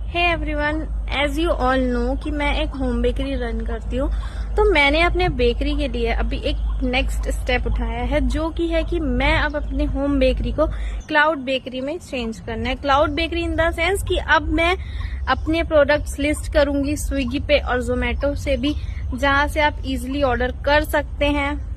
Hey everyone, as you all know कि मैं एक होम बेकरी रन करती हूँ। तो मैंने अपने बेकरी के लिए अभी एक नेक्स्ट स्टेप उठाया है, जो कि है कि मैं अब अपने होम बेकरी को क्लाउड बेकरी में चेंज करना है। Cloud bakery in the sense कि अब मैं अपने प्रोडक्ट्स लिस्ट करूंगी स्विगी पे और जोमेटो से भी, जहां से आप इजीली ऑर्डर कर सकते हैं।